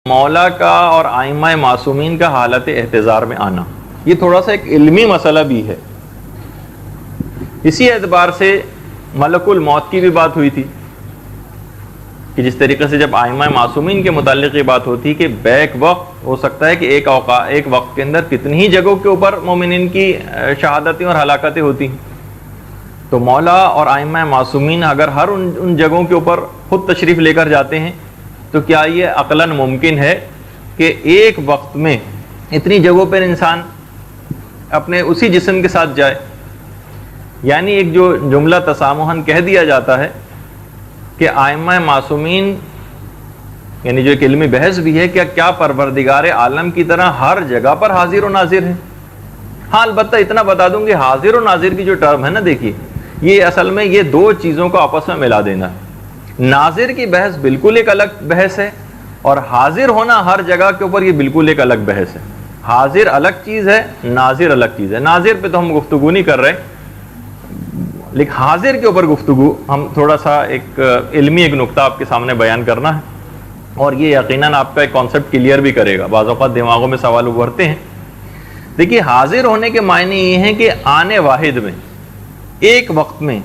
مولا کا اور ائمہ معصومین کا حالت احتضار میں آنا، یہ تھوڑا سا ایک علمی مسئلہ بھی ہے. اسی اعتبار سے ملک الموت کی بھی بات ہوئی تھی کہ جس طریقے سے جب ائمہ معصومین کے متعلق یہ بات ہوتی کہ بیک وقت ہو سکتا ہے کہ ایک وقت کے اندر کتنی ہی جگہوں کے اوپر مومنین کی شہادتیں اور ہلاکتیں ہوتی ہیں، تو مولا اور ائمہ معصومین اگر ہر ان جگہوں کے اوپر خود تشریف لے کر جاتے ہیں تو کیا یہ عقلاً ممکن ہے کہ ایک وقت میں اتنی جگہوں پر انسان اپنے اسی جسم کے ساتھ جائے؟ یعنی ایک جو جملہ تسامحاً کہہ دیا جاتا ہے کہ ائمہ معصومین، یعنی جو ایک علمی بحث بھی ہے، کیا پروردگار عالم کی طرح ہر جگہ پر حاضر و ناظر ہے؟ ہاں، البتہ اتنا بتا دوں کہ حاضر و ناظر کی جو ٹرم ہے نا، دیکھیے یہ اصل میں یہ دو چیزوں کو آپس میں ملا دینا ہے. ناظر کی بحث بالکل ایک الگ بحث ہے اور حاضر ہونا ہر جگہ کے اوپر یہ بالکل ایک الگ بحث ہے. حاضر الگ چیز ہے، ناظر الگ چیز ہے. ناظر پہ تو ہم گفتگو نہیں کر رہے، لیکن حاضر کے اوپر گفتگو ہم تھوڑا سا ایک علمی ایک نقطہ آپ کے سامنے بیان کرنا ہے، اور یہ یقیناً آپ کا ایک کانسیپٹ کلیئر بھی کرے گا. بعض اوقات دماغوں میں سوال ابھرتے ہیں. دیکھیے، حاضر ہونے کے معنی یہ ہیں کہ آنے واحد میں، ایک وقت میں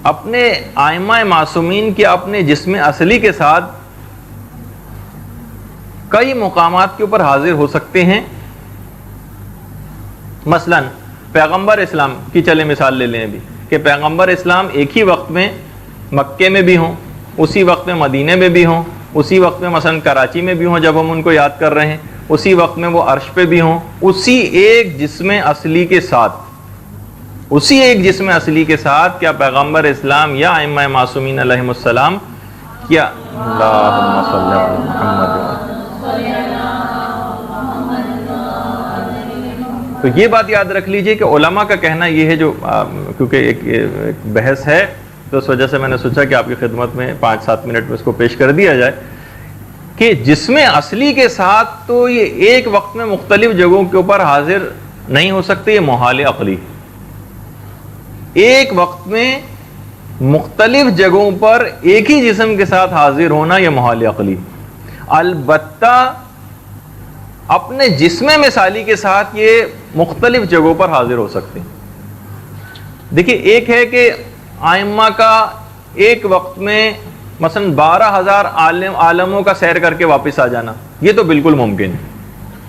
اپنے ائمہ معصومین کے اپنے جسم اصلی کے ساتھ کئی مقامات کے اوپر حاضر ہو سکتے ہیں. مثلا پیغمبر اسلام کی چلے مثال لے لیں ابھی، کہ پیغمبر اسلام ایک ہی وقت میں مکے میں بھی ہوں، اسی وقت میں مدینے میں بھی ہوں، اسی وقت میں مثلا کراچی میں بھی ہوں جب ہم ان کو یاد کر رہے ہیں، اسی وقت میں وہ عرش پہ بھی ہوں، اسی ایک جسم اصلی کے ساتھ. اسی ایک جسم اصلی کے ساتھ کیا پیغمبر اسلام یا ائمہ معصومین علیہم السلام کیا اللہم صلی علی محمد. تو یہ بات یاد رکھ لیجئے کہ علماء کا کہنا یہ ہے، جو کیونکہ ایک بحث ہے تو اس وجہ سے میں نے سوچا کہ آپ کی خدمت میں 5-7 منٹ میں اس کو پیش کر دیا جائے، کہ جسم اصلی کے ساتھ تو یہ ایک وقت میں مختلف جگہوں کے اوپر حاضر نہیں ہو سکتے، یہ محال عقلی. ایک وقت میں مختلف جگہوں پر ایک ہی جسم کے ساتھ حاضر ہونا یہ محال عقلی. البتہ اپنے جسم مثالی کے ساتھ یہ مختلف جگہوں پر حاضر ہو سکتے ہیں. دیکھیے، ایک ہے کہ ائمہ کا ایک وقت میں مثلا 12,000 عالموں کا سیر کر کے واپس آ جانا، یہ تو بالکل ممکن ہے.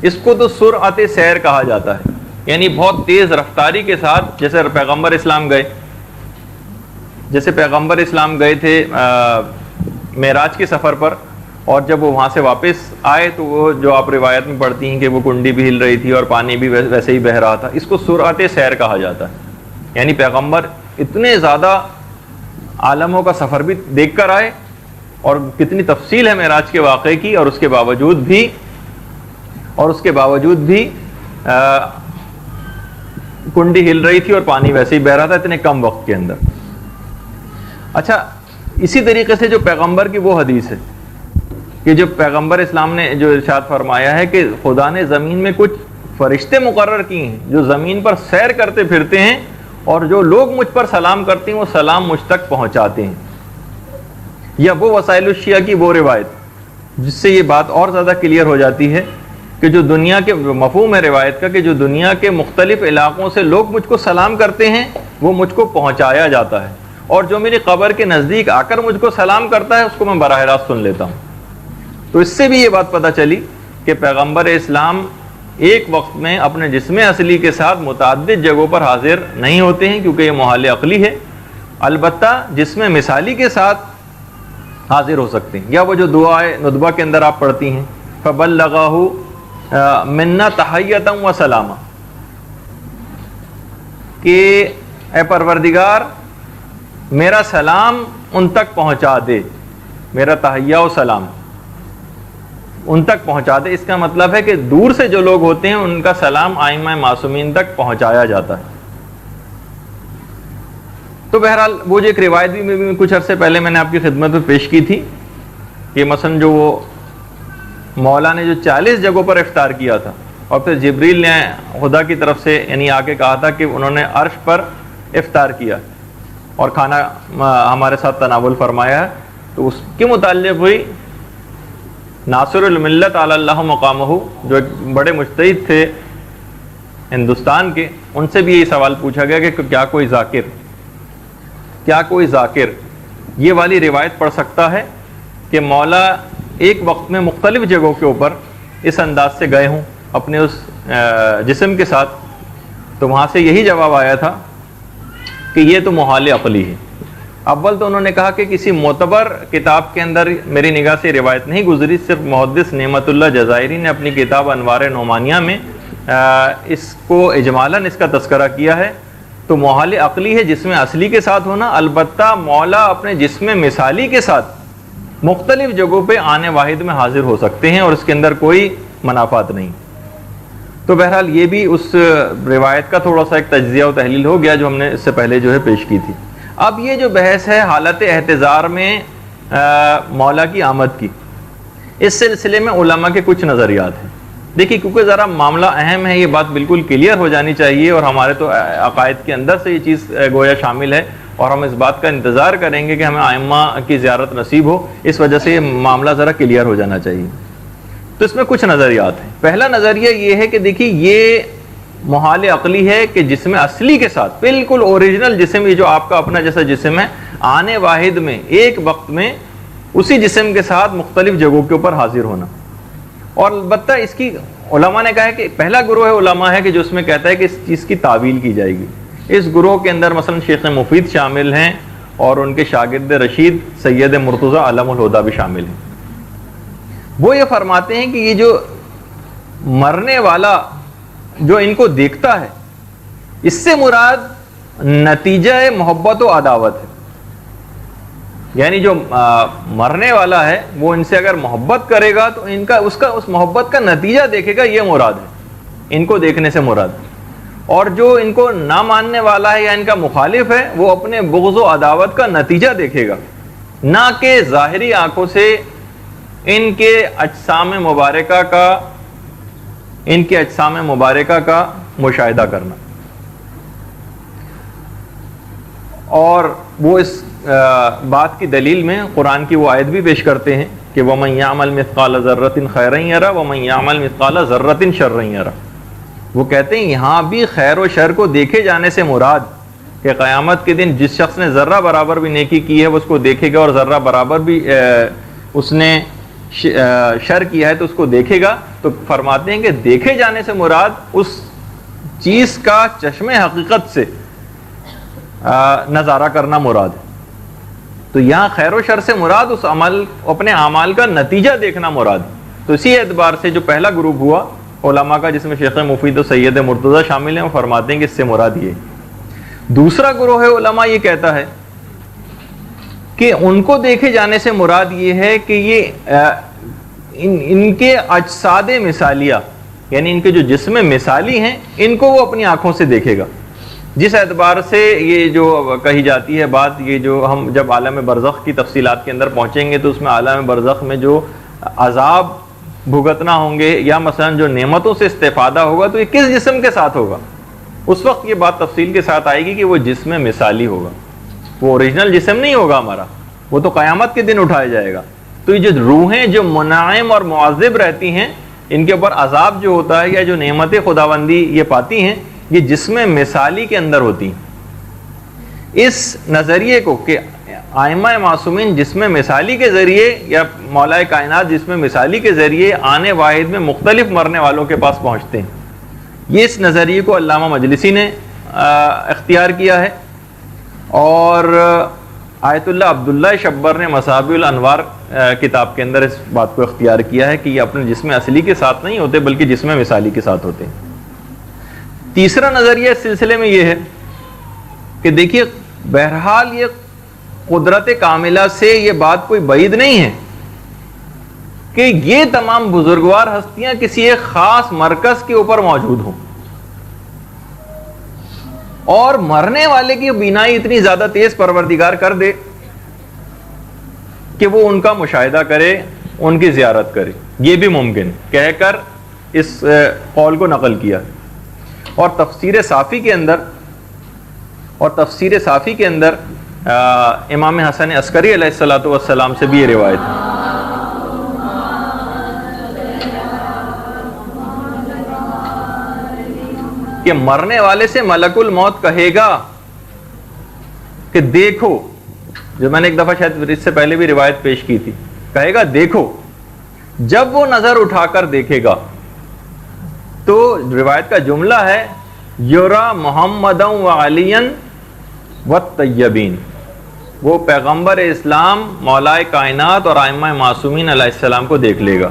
اس کو تو سرعت سیر کہا جاتا ہے، یعنی بہت تیز رفتاری کے ساتھ. جیسے پیغمبر اسلام گئے تھے معراج کے سفر پر، اور جب وہ وہاں سے واپس آئے تو وہ جو آپ روایت میں پڑھتی ہیں کہ وہ کنڈی بھی ہل رہی تھی اور پانی بھی ویسے ہی بہہ رہا تھا، اس کو سرعت سیر کہا جاتا ہے. یعنی پیغمبر اتنے زیادہ عالموں کا سفر بھی دیکھ کر آئے، اور کتنی تفصیل ہے معراج کے واقعے کی، اور اس کے باوجود بھی کنڈی ہل رہی تھی اور پانی ویسے ہی بہہ رہا تھا اتنے کم وقت کے اندر. اچھا، اسی طریقے سے جو پیغمبر کی وہ حدیث ہے کہ جو پیغمبر اسلام نے جو ارشاد فرمایا ہے کہ خدا نے زمین میں کچھ فرشتے مقرر کیے ہیں جو زمین پر سیر کرتے پھرتے ہیں، اور جو لوگ مجھ پر سلام کرتے ہیں وہ سلام مجھ تک پہنچاتے ہیں. یا وہ وسائل الشیعہ کی وہ روایت جس سے یہ بات اور زیادہ کلیئر ہو جاتی ہے کہ جو دنیا کے مفہوم ہے روایت کا، کہ جو دنیا کے مختلف علاقوں سے لوگ مجھ کو سلام کرتے ہیں وہ مجھ کو پہنچایا جاتا ہے، اور جو میری قبر کے نزدیک آ کر مجھ کو سلام کرتا ہے اس کو میں براہ راست سن لیتا ہوں. تو اس سے بھی یہ بات پتہ چلی کہ پیغمبر اسلام ایک وقت میں اپنے جسم اصلی کے ساتھ متعدد جگہوں پر حاضر نہیں ہوتے ہیں، کیونکہ یہ محال عقلی ہے. البتہ جسم مثالی کے ساتھ حاضر ہو سکتے ہیں. یا وہ جو دعائے ندبہ کے اندر آپ پڑھتی ہیں، فَبَلَّغَهُ مِنَّا تَحِيَّةً وَسَلَامًا، کہ اے پروردگار میرا سلام ان تک پہنچا دے، میرا تحیہ و سلام ان تک پہنچا دے. اس کا مطلب ہے کہ دور سے جو لوگ ہوتے ہیں ان کا سلام ائمہ معصومین تک پہنچایا جاتا ہے. تو بہرحال وہ جو ایک روایت بھی کچھ عرصے پہلے میں نے آپ کی خدمت میں پیش کی تھی کہ مثلا جو وہ مولا نے جو 40 جگہوں پر افطار کیا تھا، اور پھر جبریل نے خدا کی طرف سے یعنی آ کے کہا تھا کہ انہوں نے عرش پر افطار کیا اور کھانا ہمارے ساتھ تناول فرمایا ہے، تو اس کے متعلق ہوئی ناصر الملت علی اللہ مقامہ، جو ایک بڑے مجتہد تھے ہندوستان کے، ان سے بھی یہی سوال پوچھا گیا کہ کیا کوئی ذاکر یہ والی روایت پڑھ سکتا ہے کہ مولا ایک وقت میں مختلف جگہوں کے اوپر اس انداز سے گئے ہوں اپنے اس جسم کے ساتھ؟ تو وہاں سے یہی جواب آیا تھا کہ یہ تو محال عقلی ہے۔ اول تو انہوں نے کہا کہ کسی معتبر کتاب کے اندر میری نگاہ سے روایت نہیں گزری، صرف محدث نعمت اللہ جزائری نے اپنی کتاب انوار نعمانیہ میں اس کو اجمالاً اس کا تذکرہ کیا ہے۔ تو محال عقلی ہے جسم اصلی کے ساتھ ہونا، البتہ مولا اپنے جسم مثالی کے ساتھ مختلف جگہوں پہ آنے واحد میں حاضر ہو سکتے ہیں اور اس کے اندر کوئی منافات نہیں۔ تو بہرحال یہ بھی اس روایت کا تھوڑا سا ایک تجزیہ و تحلیل ہو گیا جو ہم نے اس سے پہلے جو ہے پیش کی تھی۔ اب یہ جو بحث ہے حالت احتضار میں مولا کی آمد کی، اس سلسلے میں علماء کے کچھ نظریات ہیں۔ دیکھیے کیونکہ ذرا معاملہ اہم ہے، یہ بات بالکل کلیئر ہو جانی چاہیے، اور ہمارے تو عقائد کے اندر سے یہ چیز گویا شامل ہے، اور ہم اس بات کا انتظار کریں گے کہ ہمیں ائمہ کی زیارت نصیب ہو، اس وجہ سے یہ معاملہ ذرا کلیئر ہو جانا چاہیے۔ تو اس میں کچھ نظریات ہیں۔ پہلا نظریہ یہ ہے کہ دیکھیے یہ محال عقلی ہے کہ جسم اصلی کے ساتھ، بالکل اوریجنل جسم، یہ جو آپ کا اپنا جیسا جسم ہے، آنے واحد میں ایک وقت میں اسی جسم کے ساتھ مختلف جگہوں کے اوپر حاضر ہونا۔ اور البتہ اس کی علماء نے کہا ہے کہ پہلا گروہ علماء ہے کہ جو اس میں کہتا ہے کہ اس چیز کی تعویل کی جائے گی۔ اس گروہ کے اندر مثلا شیخ مفید شامل ہیں، اور ان کے شاگرد رشید سید مرتضی علم الہدیٰ بھی شامل ہیں۔ وہ یہ فرماتے ہیں کہ یہ جو مرنے والا جو ان کو دیکھتا ہے، اس سے مراد نتیجہ محبت و عداوت ہے، یعنی جو مرنے والا ہے وہ ان سے اگر محبت کرے گا تو ان کا اس محبت کا نتیجہ دیکھے گا، یہ مراد ہے ان کو دیکھنے سے مراد۔ اور جو ان کو نہ ماننے والا ہے یا ان کا مخالف ہے، وہ اپنے بغض و عداوت کا نتیجہ دیکھے گا، نہ کہ ظاہری آنکھوں سے ان کے اجسام مبارکہ کا مشاہدہ کرنا۔ اور وہ اس بات کی دلیل میں قرآن کی وہ آیت بھی پیش کرتے ہیں کہ وَمَن يَعْمَلْ مِثْقَالَ ذَرَّةٍ خَيْرًا يَرَهُ وَمَن يَعْمَلْ مِثْقَالَ ذَرَّةٍ شَرًّا يَرَهُ۔ وہ کہتے ہیں یہاں بھی خیر و شر کو دیکھے جانے سے مراد کہ قیامت کے دن جس شخص نے ذرہ برابر بھی نیکی کی ہے وہ اس کو دیکھے گا، اور ذرہ برابر بھی اس نے شر کیا ہے تو اس کو دیکھے گا۔ تو فرماتے ہیں کہ دیکھے جانے سے مراد اس چیز کا چشم حقیقت سے نظارہ کرنا مراد ہے۔ تو یہاں خیر و شر سے مراد اس عمل، اپنے اعمال کا نتیجہ دیکھنا مراد ہے۔ تو اسی اعتبار سے جو پہلا گروپ ہوا علماء کا، جس میں شیخ مفید و سید مرتضی شامل ہیں، وہ فرماتے ہیں کہ اس سے مراد یہ۔ دوسرا گروہ علماء یہ کہتا ہے کہ ان کو دیکھے جانے سے مراد یہ ہے کہ یہ ان کے اجساد مثالیہ، یعنی ان کے جو جسم مثالی ہیں، ان کو وہ اپنی آنکھوں سے دیکھے گا۔ جس اعتبار سے یہ جو کہی جاتی ہے بات، یہ جو ہم جب عالم برزخ کی تفصیلات کے اندر پہنچیں گے تو اس میں عالم برزخ میں جو عذاب بھگتنا ہوں گے یا مثلا جو نعمتوں سے استفادہ ہوگا، تو یہ کس جسم کے ساتھ ہوگا، اس وقت یہ بات تفصیل کے ساتھ آئے گی کہ وہ جسم مثالی ہوگا، وہ اوریجنل جسم نہیں ہوگا ہمارا، وہ تو قیامت کے دن اٹھایا جائے گا۔ تو یہ جو روحیں جو منعم اور معذب رہتی ہیں، ان کے اوپر عذاب جو ہوتا ہے یا جو نعمت خداوندی یہ پاتی ہیں، یہ جسم مثالی کے اندر ہوتی ہیں۔ اس نظریے کو کہ ائمہ معصومین جسم مثالی کے ذریعے یا مولا کائنات جسم مثالی کے ذریعے آنے واحد میں مختلف مرنے والوں کے پاس پہنچتے ہیں، یہ اس نظریے کو علامہ مجلسی نے اختیار کیا ہے، اور آیت اللہ عبداللہ شبر نے مصابیح الانوار کتاب کے اندر اس بات کو اختیار کیا ہے کہ یہ اپنے جسم اصلی کے ساتھ نہیں ہوتے بلکہ جسم مثالی کے ساتھ ہوتے ہیں۔ تیسرا نظریہ اس سلسلے میں یہ ہے کہ دیکھیے بہرحال یہ قدرت کاملہ سے یہ بات کوئی بعید نہیں ہے کہ یہ تمام بزرگوار ہستیاں کسی ایک خاص مرکز کے اوپر موجود ہوں، اور مرنے والے کی بینائی اتنی زیادہ تیز پروردگار کر دے کہ وہ ان کا مشاہدہ کرے، ان کی زیارت کرے، یہ بھی ممکن کہہ کر اس قول کو نقل کیا۔ اور تفسیر صافی کے اندر امام حسن عسکری علیہ الصلوۃ والسلام سے بھی یہ روایت ہے۔ کہ مرنے والے سے ملک الموت کہے گا کہ دیکھو، جو میں نے ایک دفعہ شاید اس سے پہلے بھی روایت پیش کی تھی، کہے گا دیکھو، جب وہ نظر اٹھا کر دیکھے گا تو روایت کا جملہ ہے یرا محمدا وعلیا والطیبین، وہ پیغمبر اسلام، مولائے کائنات اور ائمہ معصومین علیہ السلام کو دیکھ لے گا۔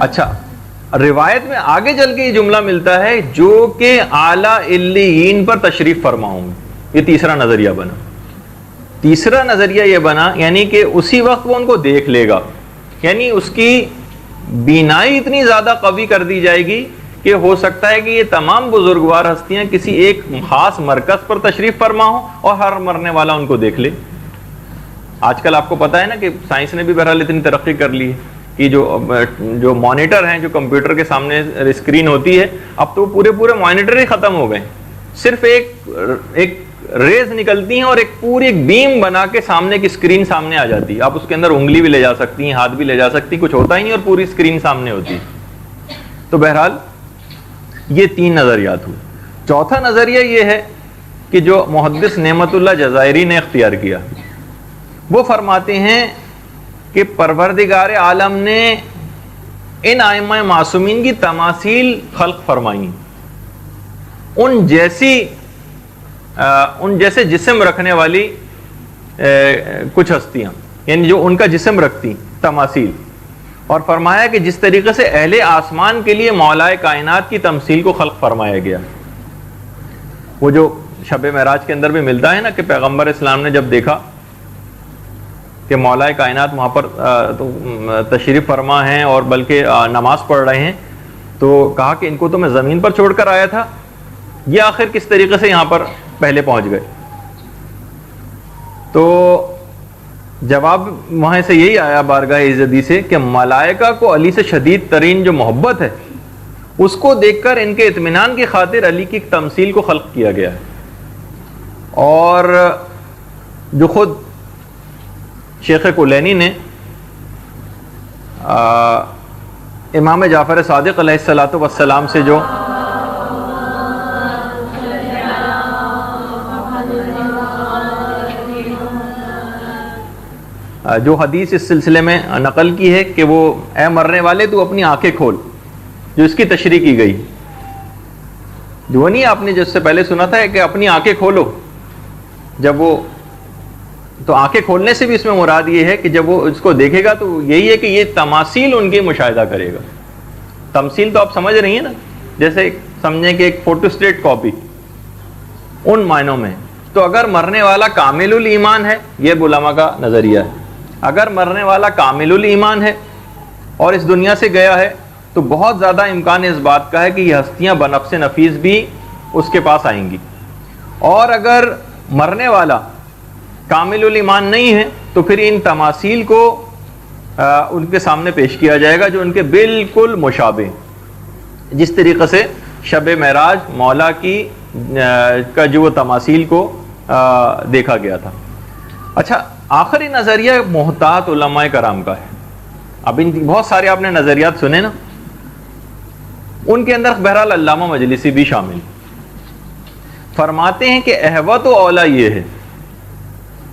اچھا، روایت میں آگے چل کے یہ جملہ ملتا ہے جو کہ اعلیٰ علیین پر تشریف فرما ہوں گے۔ یہ تیسرا نظریہ بنا۔ تیسرا نظریہ یہ بنا یعنی کہ اسی وقت وہ ان کو دیکھ لے گا، یعنی اس کی بینائی اتنی زیادہ قوی کر دی جائے گی کہ ہو سکتا ہے کہ یہ تمام بزرگوار ہستیاں کسی ایک خاص مرکز پر تشریف فرما ہوں اور ہر مرنے والا ان کو دیکھ لے۔ آج کل آپ کو پتا ہے نا کہ سائنس نے بھی بہرحال اتنی ترقی کر لی ہے کہ جو مانیٹر ہیں، جو کمپیوٹر کے سامنے اسکرین ہوتی ہے، اب تو پورے مانیٹر ہی ختم ہو گئے، صرف ایک ریز نکلتی ہیں اور ایک پوری بیم بنا کے سامنے کی اسکرین سامنے آ جاتی ہے، آپ اس کے اندر انگلی بھی لے جا سکتی ہیں، ہاتھ بھی لے جا سکتی ہیں، کچھ ہوتا ہی نہیں اور پوری اسکرین سامنے ہوتی ہے۔ تو بہرحال یہ تین نظریات ہوئے۔ چوتھا نظریہ یہ ہے کہ جو محدث نعمت اللہ جزائری نے اختیار کیا، وہ فرماتے ہیں کہ پروردگار عالم نے ان ائمہ معصومین کی تماثیل خلق فرمائی، ان جیسے جسم رکھنے والی کچھ ہستیاں، یعنی جو ان کا جسم رکھتی تماثیل، اور فرمایا کہ جس طریقے سے اہل آسمان کے لیے مولائے کائنات کی تمثیل کو خلق فرمایا گیا۔ وہ جو شب معراج کے اندر بھی ملتا ہے نا کہ پیغمبر اسلام نے جب دیکھا کہ مولائے کائنات وہاں پر تشریف فرما ہیں اور بلکہ نماز پڑھ رہے ہیں، تو کہا کہ ان کو تو میں زمین پر چھوڑ کر آیا تھا، یہ آخر کس طریقے سے یہاں پر پہلے پہنچ گئے؟ تو جواب وہاں سے یہی آیا بارگاہ عزتی سے کہ ملائکہ کو علی سے شدید ترین جو محبت ہے اس کو دیکھ کر ان کے اطمینان کی خاطر علی کی تمثیل کو خلق کیا گیا ہے۔ اور جو خود شیخ کلینی نے امام جعفر صادق علیہ السلام سے جو حدیث اس سلسلے میں نقل کی ہے کہ وہ اے مرنے والے تو اپنی آنکھیں کھول، جو اس کی تشریح کی گئی، جو نہیں آپ نے جس سے پہلے سنا تھا کہ اپنی آنکھیں کھولو، جب وہ تو آنکھیں کھولنے سے بھی اس میں مراد یہ ہے کہ جب وہ اس کو دیکھے گا تو یہی ہے کہ یہ تماثیل ان کی مشاہدہ کرے گا۔ تمثیل تو آپ سمجھ رہی ہیں نا، جیسے سمجھیں کہ ایک فوٹو اسٹیٹ کاپی، ان معنوں میں۔ تو اگر مرنے والا کامل الایمان ہے، یہ علماء کا نظریہ ہے، اگر مرنے والا کامل الایمان ہے اور اس دنیا سے گیا ہے تو بہت زیادہ امکان اس بات کا ہے کہ یہ ہستیاں بنفس نفیس بھی اس کے پاس آئیں گی۔ اور اگر مرنے والا کامل الایمان نہیں ہے تو پھر ان تماثیل کو ان کے سامنے پیش کیا جائے گا جو ان کے بالکل مشابہ، جس طریقے سے شب معراج مولا کی کا جو تماثیل کو دیکھا گیا تھا۔ اچھا، آخری نظریہ محتاط علماء کرام کا ہے۔ اب ان بہت سارے آپ نے نظریات سنے نا، ان کے اندر بہرحال علامہ مجلسی بھی شامل، فرماتے ہیں کہ احوط و اولا یہ ہے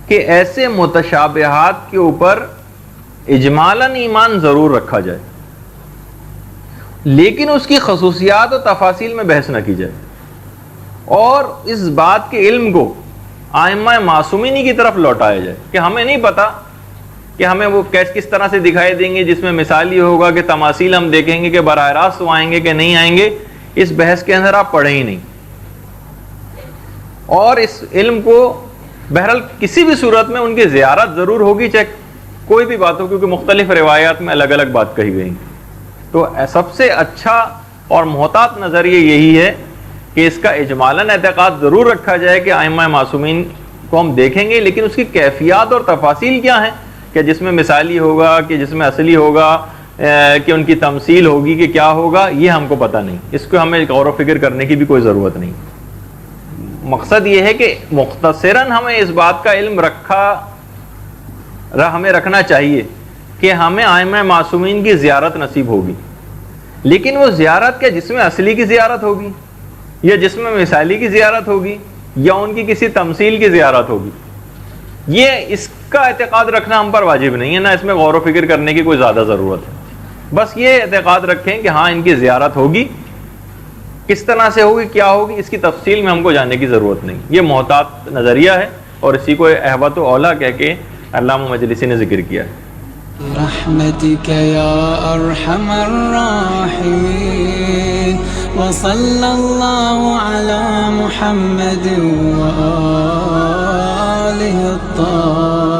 کہ ایسے متشابہات کے اوپر اجمالاً ایمان ضرور رکھا جائے، لیکن اس کی خصوصیات و تفاصیل میں بحث نہ کی جائے، اور اس بات کے علم کو ائمہ معصومین کی طرف لوٹایا جائے کہ ہمیں نہیں پتا کہ ہمیں وہ کس طرح سے دکھائی دیں گے، جس میں مثال یہ ہوگا کہ تماثیل ہم دیکھیں گے کہ براہ راست وہ آئیں گے کہ نہیں آئیں گے، اس بحث کے اندر آپ پڑھیں ہی نہیں۔ اور اس علم کو بہرحال کسی بھی صورت میں ان کی زیارت ضرور ہوگی، چاہے کوئی بھی بات ہو، کیونکہ مختلف روایات میں الگ الگ بات کہی گئی۔ تو سب سے اچھا اور محتاط نظریہ یہی ہے کہ اس کا اجمالاً اعتقاد ضرور رکھا جائے کہ ائمہ معصومین کو ہم دیکھیں گے، لیکن اس کی کیفیات اور تفاصیل کیا ہیں، کہ جس میں مثالی ہوگا کہ جس میں اصلی ہوگا، کہ ان کی تمثیل ہوگی کہ کیا ہوگا، یہ ہم کو پتہ نہیں، اس کو ہمیں غور و فکر کرنے کی بھی کوئی ضرورت نہیں۔ مقصد یہ ہے کہ مختصراً ہمیں اس بات کا علم ہمیں رکھنا چاہیے کہ ہمیں ائمہ معصومین کی زیارت نصیب ہوگی، لیکن وہ زیارت کیا جسم اصلی کی زیارت ہوگی، یا جسم مثالی کی زیارت ہوگی، یا ان کی کسی تمثیل کی زیارت ہوگی؟ یہ اس کا اعتقاد رکھنا ہم پر واجب نہیں ہے، نہ اس میں غور و فکر کرنے کی کوئی زیادہ ضرورت ہے. بس یہ اعتقاد رکھیں کہ ہاں ان کی زیارت ہوگی، کس طرح سے ہوگی، کیا ہوگی، اس کی تفصیل میں ہم کو جاننے کی ضرورت نہیں. یہ محتاط نظریہ ہے اور اسی کو احوط و اولا کہہ کے علامہ مجلسی نے ذکر کیا ہے. برحمتك يا أرحم الراحمين وصلى الله على محمد وآله الطاهرين.